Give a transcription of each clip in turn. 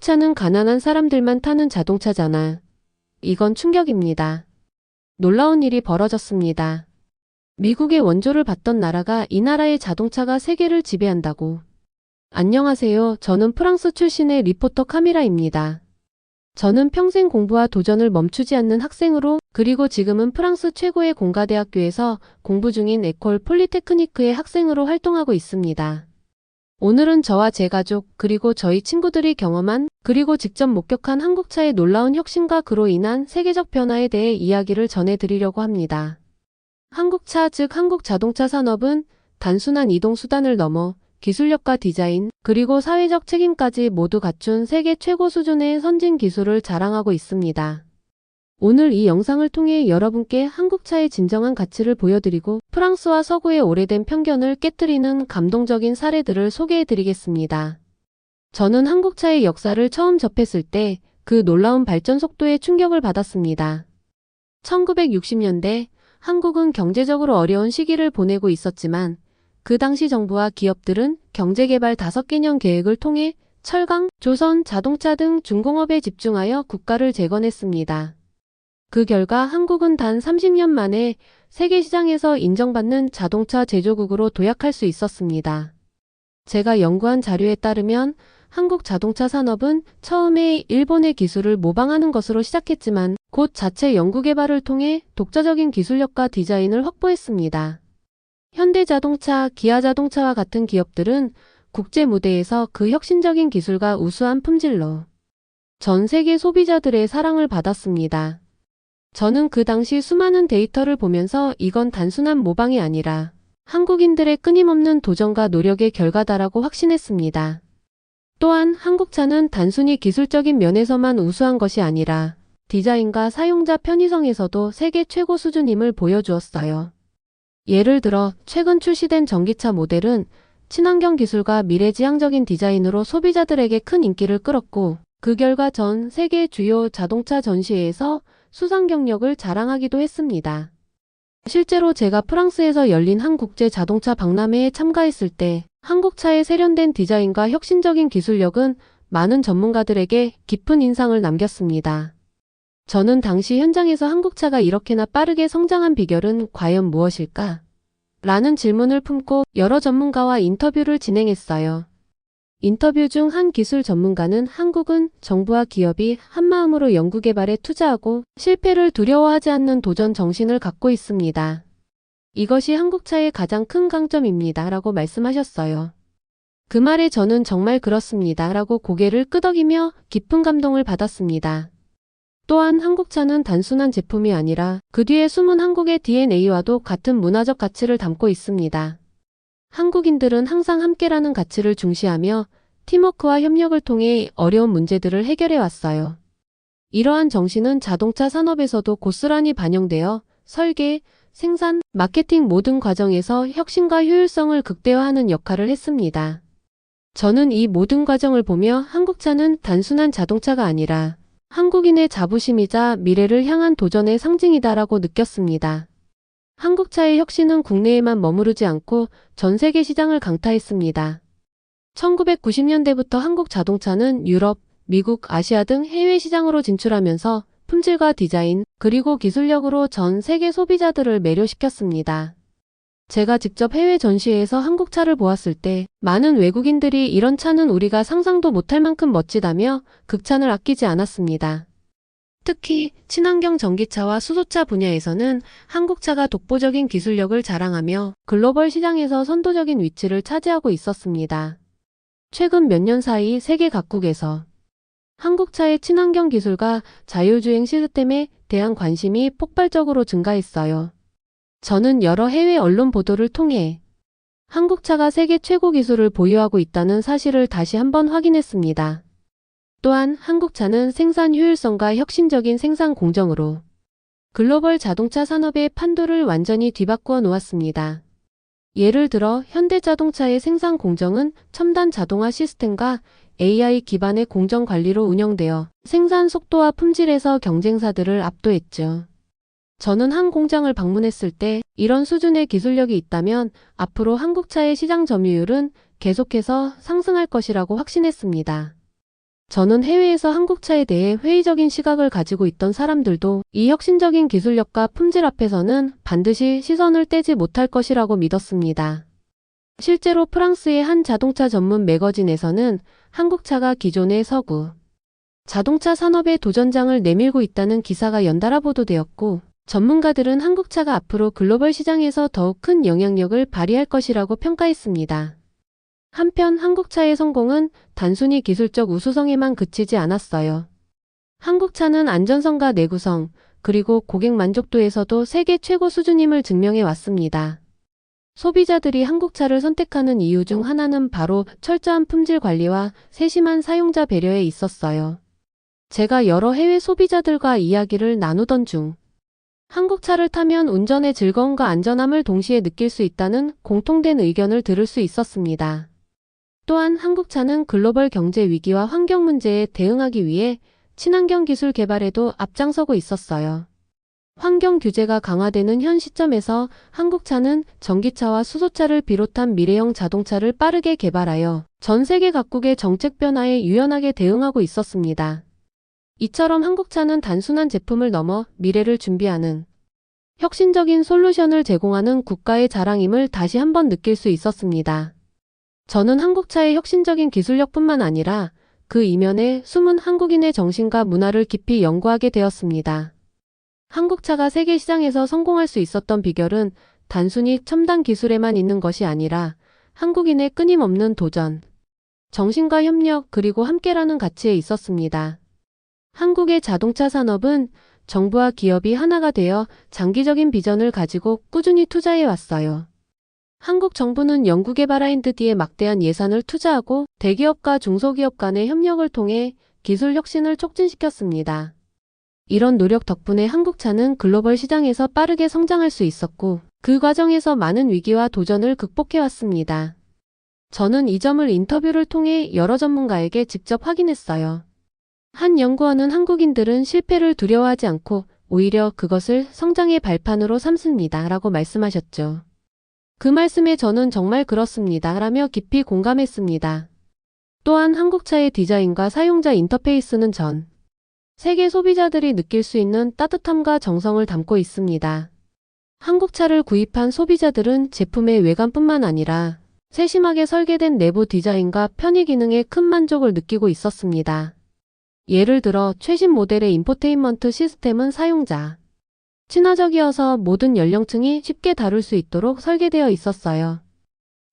한국차는 가난한 사람들만 타는 자동차잖아. 이건 충격입니다. 놀라운 일이 벌어졌습니다. 미국의 원조를 받던 나라가 이 나라의 자동차가 세계를 지배한다고. 안녕하세요. 저는 프랑스 출신의 리포터 카미라입니다. 저는 평생 공부와 도전을 멈추지 않는 학생으로, 그리고 지금은 프랑스 최고의 공가대학교에서 공부 중인 에콜 폴리테크니크의 학생으로 활동하고 있습니다. 오늘은 저와 제 가족, 그리고 저희 친구들이 경험한, 그리고 직접 목격한 한국차의 놀라운 혁신과 그로 인한 세계적 변화에 대해 이야기를 전해드리려고 합니다. 한국차, 즉 한국 자동차 산업은 단순한 이동수단을 넘어 기술력과 디자인, 그리고 사회적 책임까지 모두 갖춘 세계 최고 수준의 선진 기술을 자랑하고 있습니다. 오늘 이 영상을 통해 여러분께 한국차의 진정한 가치를 보여드리고 프랑스와 서구의 오래된 편견을 깨뜨리는 감동적인 사례들을 소개해드리겠습니다. 저는 한국차의 역사를 처음 접했을 때 그 놀라운 발전 속도에 충격을 받았습니다. 1960년대 한국은 경제적으로 어려운 시기를 보내고 있었지만 그 당시 정부와 기업들은 경제개발 5개년 계획을 통해 철강, 조선, 자동차 등 중공업에 집중하여 국가를 재건했습니다. 그 결과 한국은 단 30년 만에 세계 시장에서 인정받는 자동차 제조국으로 도약할 수 있었습니다. 제가 연구한 자료에 따르면 한국 자동차 산업은 처음에 일본의 기술을 모방하는 것으로 시작했지만 곧 자체 연구개발을 통해 독자적인 기술력과 디자인을 확보했습니다. 현대자동차, 기아자동차와 같은 기업들은 국제 무대에서 그 혁신적인 기술과 우수한 품질로 전 세계 소비자들의 사랑을 받았습니다. 저는 그 당시 수많은 데이터를 보면서 이건 단순한 모방이 아니라 한국인들의 끊임없는 도전과 노력의 결과다라고 확신했습니다. 또한 한국차는 단순히 기술적인 면에서만 우수한 것이 아니라 디자인과 사용자 편의성에서도 세계 최고 수준임을 보여주었어요. 예를 들어 최근 출시된 전기차 모델은 친환경 기술과 미래지향적인 디자인으로 소비자들에게 큰 인기를 끌었고, 그 결과 전 세계 주요 자동차 전시회에서 수상 경력을 자랑하기도 했습니다. 실제로 제가 프랑스에서 열린 한국제 자동차 박람회에 참가했을 때 한국차의 세련된 디자인과 혁신적인 기술력은 많은 전문가들에게 깊은 인상을 남겼습니다. 저는 당시 현장에서 한국차가 이렇게나 빠르게 성장한 비결은 과연 무엇일까? 라는 질문을 품고 여러 전문가와 인터뷰를 진행했어요. 인터뷰 중 한 기술 전문가는 한국은 정부와 기업이 한마음으로 연구개발에 투자하고 실패를 두려워하지 않는 도전 정신을 갖고 있습니다. 이것이 한국차의 가장 큰 강점입니다. 라고 말씀하셨어요. 그 말에 저는 정말 그렇습니다. 라고 고개를 끄덕이며 깊은 감동을 받았습니다. 또한 한국차는 단순한 제품이 아니라 그 뒤에 숨은 한국의 DNA와도 같은 문화적 가치를 담고 있습니다. 한국인들은 항상 함께라는 가치를 중시하며 팀워크와 협력을 통해 어려운 문제들을 해결해 왔어요. 이러한 정신은 자동차 산업에서도 고스란히 반영되어 설계, 생산, 마케팅 모든 과정에서 혁신과 효율성을 극대화하는 역할을 했습니다. 저는 이 모든 과정을 보며 한국차는 단순한 자동차가 아니라 한국인의 자부심이자 미래를 향한 도전의 상징이다라고 느꼈습니다. 한국차의 혁신은 국내에만 머무르지 않고 전 세계 시장을 강타했습니다. 1990년대부터 한국 자동차는 유럽, 미국, 아시아 등 해외 시장으로 진출하면서 품질과 디자인, 그리고 기술력으로 전 세계 소비자들을 매료시켰습니다. 제가 직접 해외 전시회에서 한국차를 보았을 때 많은 외국인들이 이런 차는 우리가 상상도 못할 만큼 멋지다며 극찬을 아끼지 않았습니다. 특히 친환경 전기차와 수소차 분야에서는 한국차가 독보적인 기술력을 자랑하며 글로벌 시장에서 선도적인 위치를 차지하고 있었습니다. 최근 몇 년 사이 세계 각국에서 한국차의 친환경 기술과 자율주행 시스템에 대한 관심이 폭발적으로 증가했어요. 저는 여러 해외 언론 보도를 통해 한국차가 세계 최고 기술을 보유하고 있다는 사실을 다시 한번 확인했습니다. 또한 한국차는 생산 효율성과 혁신적인 생산 공정으로 글로벌 자동차 산업의 판도를 완전히 뒤바꾸어 놓았습니다. 예를 들어 현대자동차의 생산 공정은 첨단 자동화 시스템과 AI 기반의 공정 관리로 운영되어 생산 속도와 품질에서 경쟁사들을 압도했죠. 저는 한 공장을 방문했을 때 이런 수준의 기술력이 있다면 앞으로 한국차의 시장 점유율은 계속해서 상승할 것이라고 확신했습니다. 저는 해외에서 한국차에 대해 회의적인 시각을 가지고 있던 사람들도 이 혁신적인 기술력과 품질 앞에서는 반드시 시선을 떼지 못할 것이라고 믿었습니다. 실제로 프랑스의 한 자동차 전문 매거진에서는 한국차가 기존의 서구 자동차 산업의 도전장을 내밀고 있다는 기사가 연달아 보도되었고, 전문가들은 한국차가 앞으로 글로벌 시장에서 더욱 큰 영향력을 발휘할 것이라고 평가했습니다. 한편 한국차의 성공은 단순히 기술적 우수성에만 그치지 않았어요. 한국차는 안전성과 내구성, 그리고 고객 만족도에서도 세계 최고 수준임을 증명해 왔습니다. 소비자들이 한국차를 선택하는 이유 중 하나는 바로 철저한 품질 관리와 세심한 사용자 배려에 있었어요. 제가 여러 해외 소비자들과 이야기를 나누던 중 한국차를 타면 운전의 즐거움과 안전함을 동시에 느낄 수 있다는 공통된 의견을 들을 수 있었습니다. 또한 한국차는 글로벌 경제 위기와 환경 문제에 대응하기 위해 친환경 기술 개발에도 앞장서고 있었어요. 환경 규제가 강화되는 현 시점에서 한국차는 전기차와 수소차를 비롯한 미래형 자동차를 빠르게 개발하여 전 세계 각국의 정책 변화에 유연하게 대응하고 있었습니다. 이처럼 한국차는 단순한 제품을 넘어 미래를 준비하는 혁신적인 솔루션을 제공하는 국가의 자랑임을 다시 한번 느낄 수 있었습니다. 저는 한국차의 혁신적인 기술력뿐만 아니라 그 이면에 숨은 한국인의 정신과 문화를 깊이 연구하게 되었습니다. 한국차가 세계 시장에서 성공할 수 있었던 비결은 단순히 첨단 기술에만 있는 것이 아니라 한국인의 끊임없는 도전, 정신과 협력 그리고 함께라는 가치에 있었습니다. 한국의 자동차 산업은 정부와 기업이 하나가 되어 장기적인 비전을 가지고 꾸준히 투자해 왔어요. 한국 정부는 연구개발 R&D에 막대한 예산을 투자하고 대기업과 중소기업 간의 협력을 통해 기술 혁신을 촉진시켰습니다. 이런 노력 덕분에 한국차는 글로벌 시장에서 빠르게 성장할 수 있었고, 그 과정에서 많은 위기와 도전을 극복해 왔습니다. 저는 이 점을 인터뷰를 통해 여러 전문가에게 직접 확인했어요. 한 연구원은 한국인들은 실패를 두려워하지 않고 오히려 그것을 성장의 발판으로 삼습니다 라고 말씀하셨죠. 그 말씀에 저는 정말 그렇습니다 라며 깊이 공감했습니다. 또한 한국차의 디자인과 사용자 인터페이스는 전 세계 소비자들이 느낄 수 있는 따뜻함과 정성을 담고 있습니다. 한국차를 구입한 소비자들은 제품의 외관뿐만 아니라 세심하게 설계된 내부 디자인과 편의 기능에 큰 만족을 느끼고 있었습니다. 예를 들어 최신 모델의 인포테인먼트 시스템은 사용자 친화적이어서 모든 연령층이 쉽게 다룰 수 있도록 설계되어 있었어요.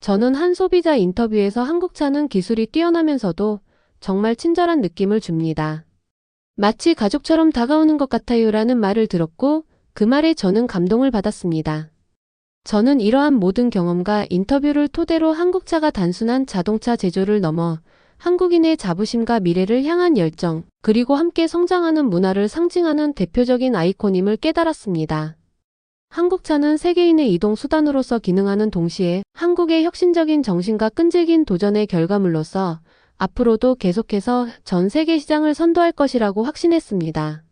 저는 한 소비자 인터뷰에서 한국차는 기술이 뛰어나면서도 정말 친절한 느낌을 줍니다. 마치 가족처럼 다가오는 것 같아요 라는 말을 들었고 그 말에 저는 감동을 받았습니다. 저는 이러한 모든 경험과 인터뷰를 토대로 한국차가 단순한 자동차 제조를 넘어 한국인의 자부심과 미래를 향한 열정, 그리고 함께 성장하는 문화를 상징하는 대표적인 아이콘임을 깨달았습니다. 한국차는 세계인의 이동 수단으로서 기능하는 동시에 한국의 혁신적인 정신과 끈질긴 도전의 결과물로서 앞으로도 계속해서 전 세계 시장을 선도할 것이라고 확신했습니다.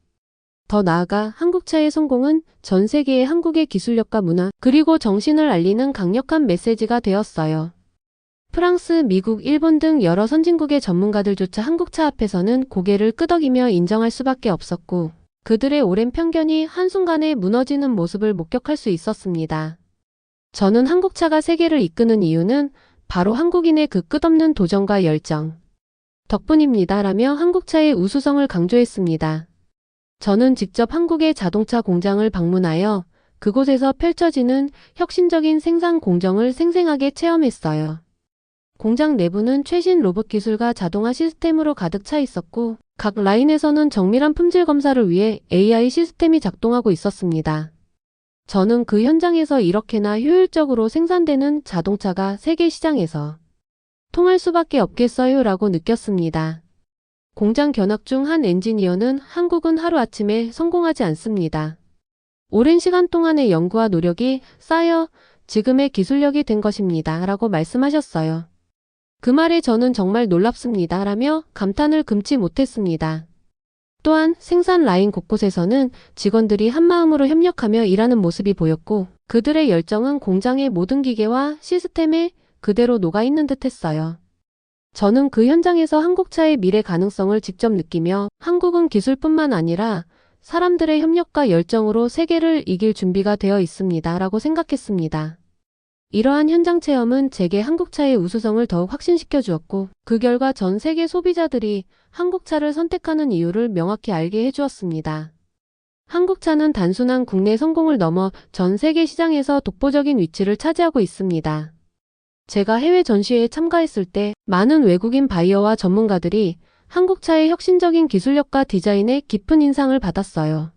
더 나아가 한국차의 성공은 전 세계의 한국의 기술력과 문화, 그리고 정신을 알리는 강력한 메시지가 되었어요. 프랑스, 미국, 일본 등 여러 선진국의 전문가들조차 한국차 앞에서는 고개를 끄덕이며 인정할 수밖에 없었고, 그들의 오랜 편견이 한순간에 무너지는 모습을 목격할 수 있었습니다. 저는 한국차가 세계를 이끄는 이유는 바로 한국인의 그 끝없는 도전과 열정 덕분입니다 라며 한국차의 우수성을 강조했습니다. 저는 직접 한국의 자동차 공장을 방문하여 그곳에서 펼쳐지는 혁신적인 생산 공정을 생생하게 체험했어요. 공장 내부는 최신 로봇 기술과 자동화 시스템으로 가득 차 있었고, 각 라인에서는 정밀한 품질 검사를 위해 AI 시스템이 작동하고 있었습니다. 저는 그 현장에서 이렇게나 효율적으로 생산되는 자동차가 세계 시장에서 통할 수밖에 없겠어요 라고 느꼈습니다. 공장 견학 중 한 엔지니어는 한국은 하루아침에 성공하지 않습니다. 오랜 시간 동안의 연구와 노력이 쌓여 지금의 기술력이 된 것입니다 라고 말씀하셨어요. 그 말에 저는 정말 놀랍습니다 라며 감탄을 금치 못했습니다. 또한 생산 라인 곳곳에서는 직원들이 한마음으로 협력하며 일하는 모습이 보였고, 그들의 열정은 공장의 모든 기계와 시스템에 그대로 녹아있는 듯 했어요. 저는 그 현장에서 한국차의 미래 가능성을 직접 느끼며 한국은 기술뿐만 아니라 사람들의 협력과 열정으로 세계를 이길 준비가 되어 있습니다. 라고 생각했습니다. 이러한 현장 체험은 제게 한국차의 우수성을 더욱 확신시켜 주었고, 그 결과 전 세계 소비자들이 한국차를 선택하는 이유를 명확히 알게 해주었습니다. 한국차는 단순한 국내 성공을 넘어 전 세계 시장에서 독보적인 위치를 차지하고 있습니다. 제가 해외 전시회에 참가했을 때 많은 외국인 바이어와 전문가들이 한국차의 혁신적인 기술력과 디자인에 깊은 인상을 받았어요.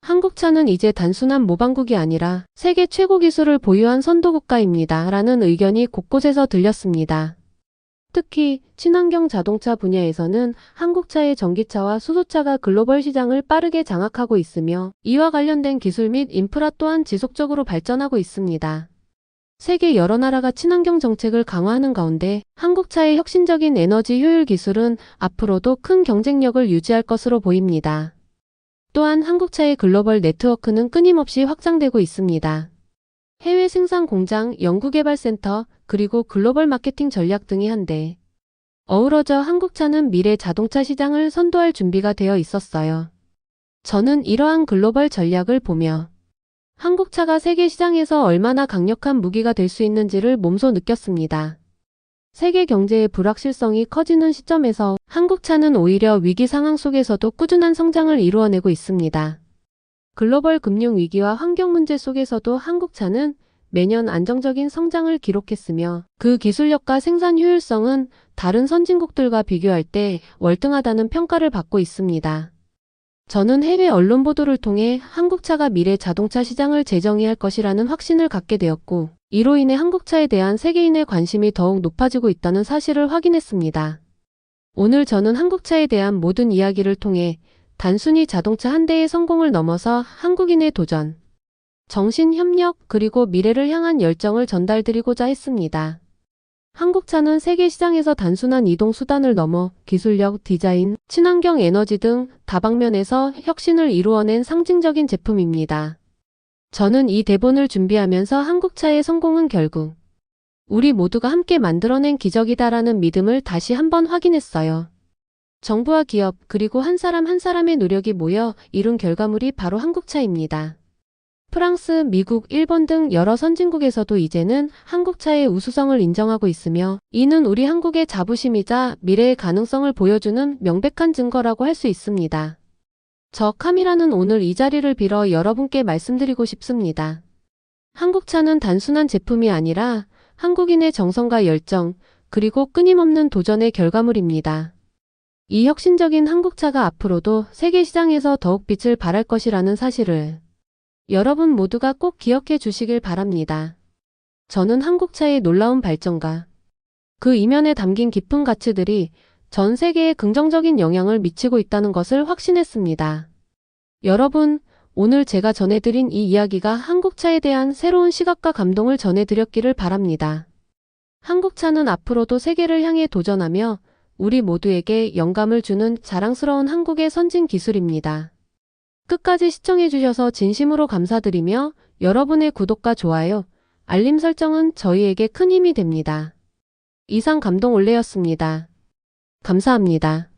한국차는 이제 단순한 모방국이 아니라 세계 최고 기술을 보유한 선도국가입니다. 라는 의견이 곳곳에서 들렸습니다. 특히 친환경 자동차 분야에서는 한국차의 전기차와 수소차가 글로벌 시장을 빠르게 장악하고 있으며 이와 관련된 기술 및 인프라 또한 지속적으로 발전하고 있습니다. 세계 여러 나라가 친환경 정책을 강화하는 가운데 한국차의 혁신적인 에너지 효율 기술은 앞으로도 큰 경쟁력을 유지할 것으로 보입니다. 또한 한국차의 글로벌 네트워크는 끊임없이 확장되고 있습니다. 해외 생산 공장, 연구개발센터, 그리고 글로벌 마케팅 전략 등이 한데 어우러져 한국차는 미래 자동차 시장을 선도할 준비가 되어 있었어요. 저는 이러한 글로벌 전략을 보며 한국차가 세계 시장에서 얼마나 강력한 무기가 될 수 있는지를 몸소 느꼈습니다. 세계 경제의 불확실성이 커지는 시점에서 한국차는 오히려 위기 상황 속에서도 꾸준한 성장을 이루어내고 있습니다. 글로벌 금융 위기와 환경 문제 속에서도 한국차는 매년 안정적인 성장을 기록했으며 그 기술력과 생산 효율성은 다른 선진국들과 비교할 때 월등하다는 평가를 받고 있습니다. 저는 해외 언론 보도를 통해 한국차가 미래 자동차 시장을 재정의할 것이라는 확신을 갖게 되었고, 이로 인해 한국차에 대한 세계인의 관심이 더욱 높아지고 있다는 사실을 확인했습니다. 오늘 저는 한국차에 대한 모든 이야기를 통해 단순히 자동차 한 대의 성공을 넘어서 한국인의 도전, 정신, 협력, 그리고 미래를 향한 열정을 전달드리고자 했습니다. 한국차는 세계 시장에서 단순한 이동 수단을 넘어 기술력, 디자인, 친환경 에너지 등 다방면에서 혁신을 이루어낸 상징적인 제품입니다. 저는 이 대본을 준비하면서 한국차의 성공은 결국 우리 모두가 함께 만들어낸 기적이다라는 믿음을 다시 한번 확인했어요. 정부와 기업, 그리고 한 사람 한 사람의 노력이 모여 이룬 결과물이 바로 한국차입니다. 프랑스, 미국, 일본 등 여러 선진국에서도 이제는 한국차의 우수성을 인정하고 있으며 이는 우리 한국의 자부심이자 미래의 가능성을 보여주는 명백한 증거라고 할 수 있습니다. 저 카미라는 오늘 이 자리를 빌어 여러분께 말씀드리고 싶습니다. 한국차는 단순한 제품이 아니라 한국인의 정성과 열정, 그리고 끊임없는 도전의 결과물입니다. 이 혁신적인 한국차가 앞으로도 세계 시장에서 더욱 빛을 발할 것이라는 사실을 여러분 모두가 꼭 기억해 주시길 바랍니다. 저는 한국차의 놀라운 발전과 그 이면에 담긴 깊은 가치들이 전 세계에 긍정적인 영향을 미치고 있다는 것을 확신했습니다. 여러분, 오늘 제가 전해드린 이 이야기가 한국차에 대한 새로운 시각과 감동을 전해드렸기를 바랍니다. 한국차는 앞으로도 세계를 향해 도전하며 우리 모두에게 영감을 주는 자랑스러운 한국의 선진 기술입니다. 끝까지 시청해주셔서 진심으로 감사드리며 여러분의 구독과 좋아요, 알림 설정은 저희에게 큰 힘이 됩니다. 이상 감동 올레였습니다. 감사합니다.